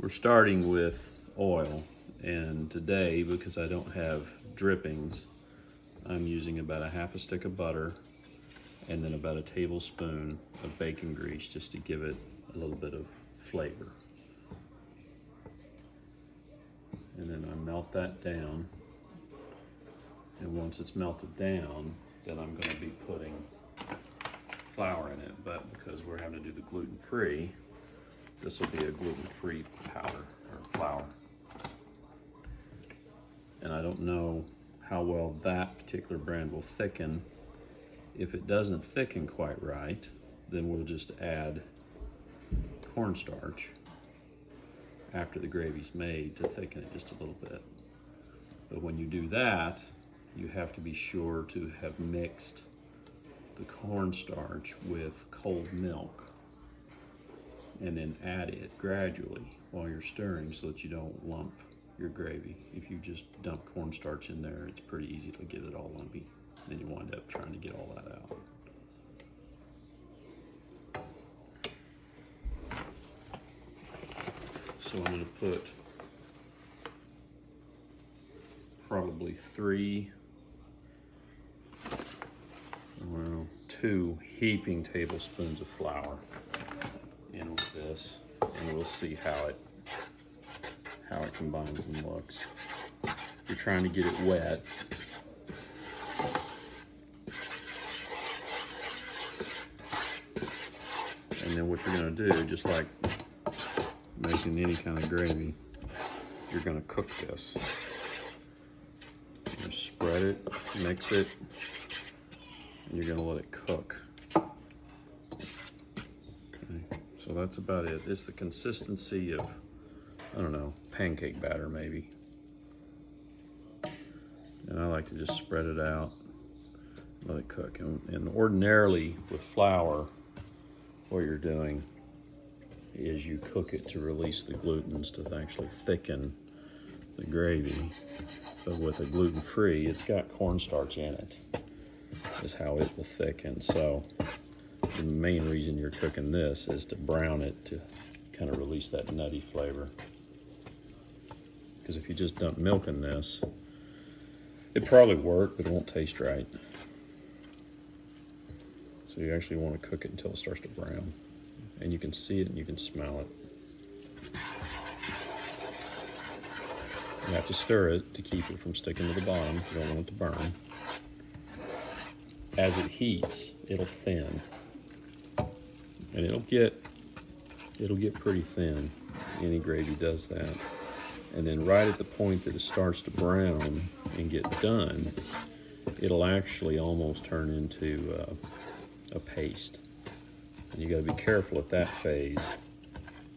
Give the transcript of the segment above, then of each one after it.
We're starting with oil, and today, because I don't have drippings, I'm using about a half a stick of butter and then about a tablespoon of bacon grease just to give it a little bit of flavor. And then I melt that down, and once it's melted down, then I'm going to be putting flour in it, but because we're having to do the gluten-free, this will be a gluten-free powder or flour. And I don't know how well that particular brand will thicken. If it doesn't thicken quite right, then we'll just add cornstarch after the gravy's made to thicken it just a little bit. But when you do that, you have to be sure to have mixed the cornstarch with cold milk and then add it gradually while you're stirring so that you don't lump your gravy. If you just dump cornstarch in there, it's pretty easy to get it all lumpy. Then you wind up trying to get all that out. So I'm going to put probably two heaping tablespoons of flour in with this, and we'll see how it combines and looks. You're trying to get it wet. And then what you're going to do, just like making any kind of gravy, you're going to cook this. You spread it, mix it, and you're going to let it cook. So that's about it. It's the consistency of, I don't know, pancake batter maybe. And I like to just spread it out, let it cook. And ordinarily with flour, what you're doing is you cook it to release the glutens to actually thicken the gravy. But with a gluten-free, it's got cornstarch in it, is how it will thicken. So the main reason you're cooking this is to brown it to kind of release that nutty flavor. Because if you just dump milk in this, it'd probably work, but it won't taste right. So you actually want to cook it until it starts to brown. And you can see it and you can smell it. You have to stir it to keep it from sticking to the bottom. You don't want it to burn. As it heats, it'll thin. And it'll get pretty thin. Any gravy does that. And then right at the point that it starts to brown and get done, it'll actually almost turn into a paste. And you got to be careful at that phase,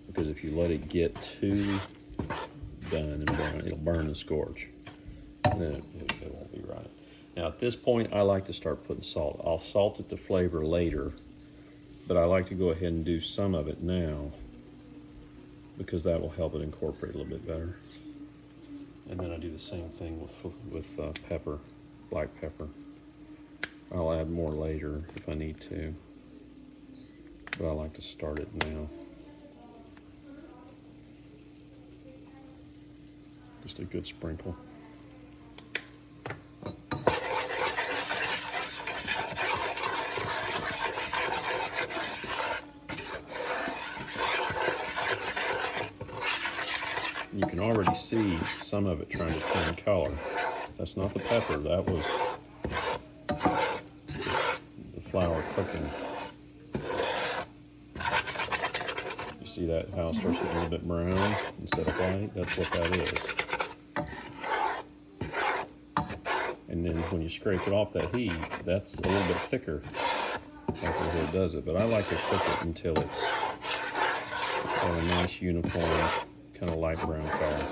because if you let it get too done and brown, it'll burn and scorch. And then it won't be right. Now at this point, I like to start putting salt. I'll salt it to flavor later, but I like to go ahead and do some of it now, because that will help it incorporate a little bit better. And then I do the same thing with pepper, black pepper. I'll add more later if I need to, but I like to start it now. Just a good sprinkle. You can already see some of it trying to turn color. That's not the pepper, that was the flour cooking. You see that, how it starts to get a little bit brown instead of white? That's what that is. And then when you scrape it off that heat, that's a little bit thicker after it does it. But I like to cook it until it's got a nice uniform kind of light brown color.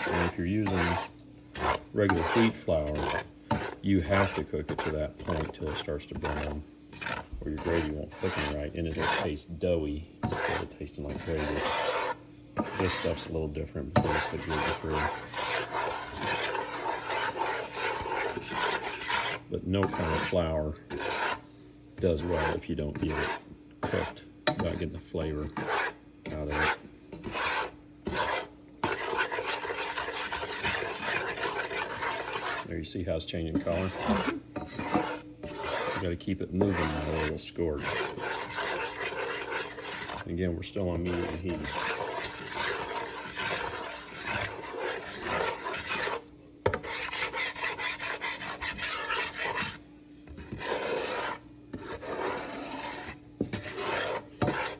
And if you're using regular wheat flour, you have to cook it to that point till it starts to brown, or your gravy won't thicken right, and it'll taste doughy instead of tasting like gravy. This stuff's a little different because it's the gluten-free. But no kind of flour does well if you don't get it cooked without getting the flavor out of it. see how it's changing color? You got to keep it moving or it'll scorch. Again, we're still on medium heat.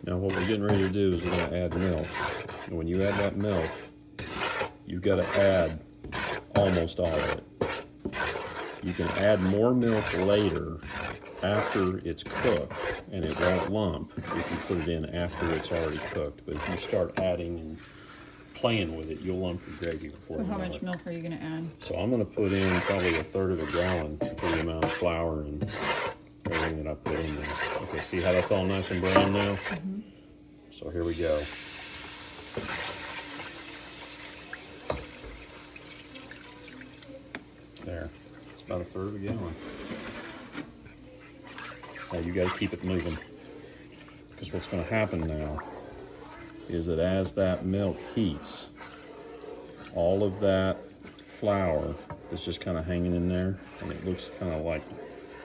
Now what we're getting ready to do is we're going to add milk. And when you add that milk, you've got to add almost all of it. You can add more milk later after it's cooked, and it won't lump if you put it in after it's already cooked. But if you start adding and playing with it, you'll lump your gravy before you know it. So how much milk are you going to add? So I'm going to put in probably 1/3 of a gallon for the amount of flour and everything that I put in there. Okay, see how that's all nice and brown now? Mm-hmm. So here we go. There, it's about 1/3 of a gallon. Now you got to keep it moving, because what's going to happen now is that as that milk heats, all of that flour is just kind of hanging in there, and it looks kind of like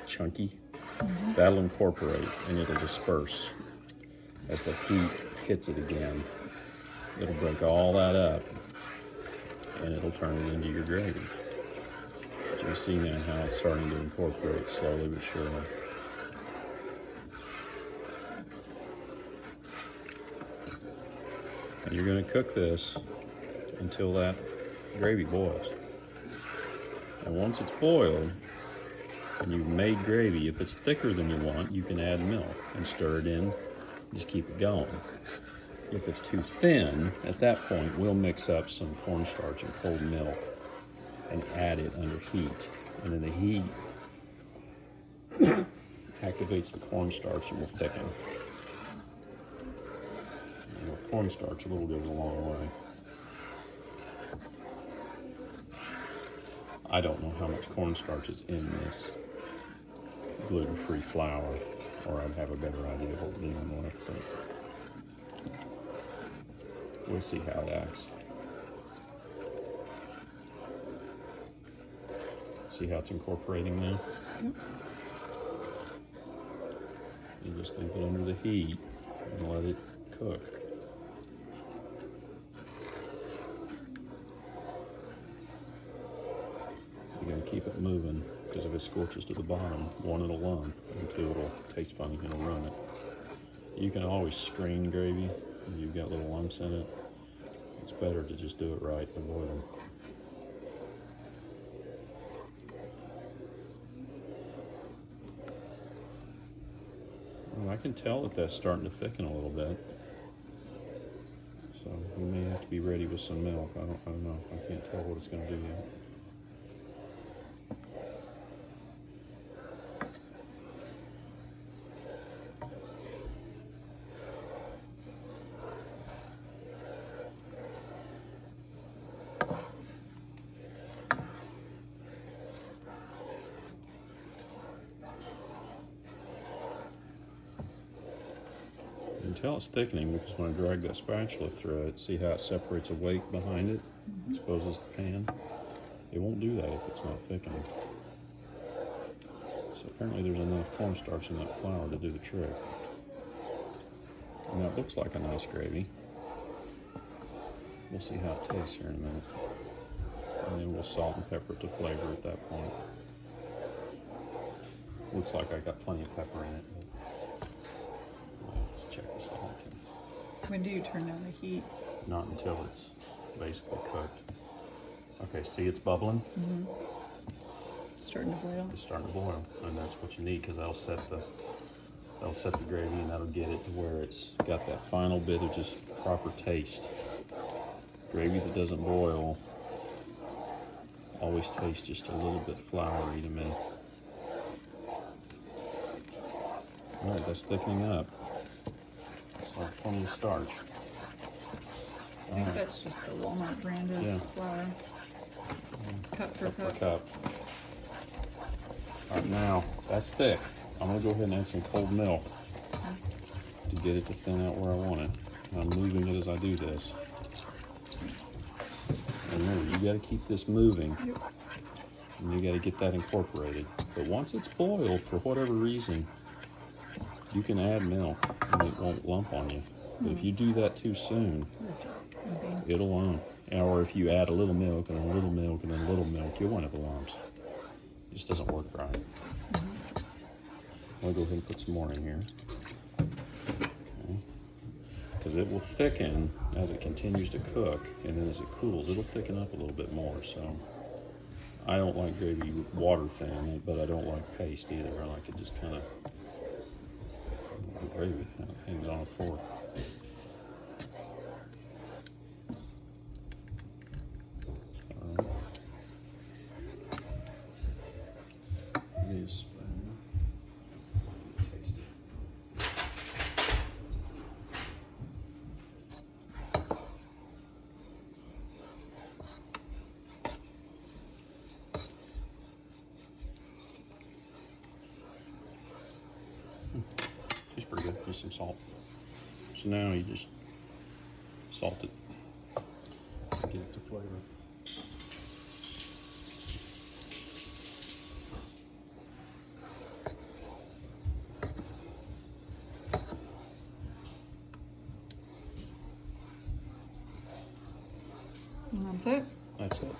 chunky. Mm-hmm. That'll incorporate and it'll disperse as the heat hits it again. It'll break all that up, and it'll turn it into your gravy. But you see now how it's starting to incorporate slowly but surely. And you're going to cook this until that gravy boils. And once it's boiled and you've made gravy, if it's thicker than you want, you can add milk and stir it in. Just keep it going. If it's too thin, at that point we'll mix up some cornstarch and cold milk and add it under heat. And then the heat activates the cornstarch and will thicken. And with cornstarch, a little goes a long way. I don't know how much cornstarch is in this gluten-free flour, or I'd have a better idea of what being on it, but we'll see how it acts. See how it's incorporating now? Yep. You just leave it under the heat and let it cook. You gotta keep it moving, because if it scorches to the bottom, one, it'll lump, and two, it'll taste funny and it'll ruin it. You can always strain gravy if you've got little lumps in it. It's better to just do it right and avoid them. Well, I can tell that that's starting to thicken a little bit. So we may have to be ready with some milk. I don't know. I can't tell what it's going to do yet. You can tell it's thickening because when I drag that spatula through it, see how it separates a weight behind it, exposes the pan? It won't do that if it's not thickening. So apparently there's enough cornstarch in that flour to do the trick. And that looks like a nice gravy. We'll see how it tastes here in a minute. And then we'll salt and pepper it to flavor at that point. Looks like I got plenty of pepper in it. Let's check this out. When do you turn down the heat? Not until it's basically cooked. Okay, see it's bubbling? Mm-hmm. Starting to boil? It's starting to boil, and that's what you need, because that'll set the gravy, and that'll get it to where it's got that final bit of just proper taste. Gravy that doesn't boil always tastes just a little bit floury to me. All right, that's thickening up. So plenty of starch. I think that's just the Walmart branded flour. Cup for cup. All right, now that's thick. I'm gonna go ahead and add some cold milk to get it to thin out where I want it. And I'm moving it as I do this. And remember, you gotta keep this moving. Yep. And you got to get that incorporated. But once it's boiled, for whatever reason, you can add milk and it won't lump on you. But if you do that too soon, it'll or if you add a little milk and a little milk and a little milk, you'll wind up with lumps. It just doesn't work right. I'll go ahead and put some more in here. Because it will thicken as it continues to cook, and then as it cools, it'll thicken up a little bit more. So I don't like gravy water thin, but I don't like paste either. I like it just kind of gravy hangs on a fork. It is. Taste it. Tastes pretty good. Just some salt. So now you just salt it and get it to flavor. And that's it. That's it.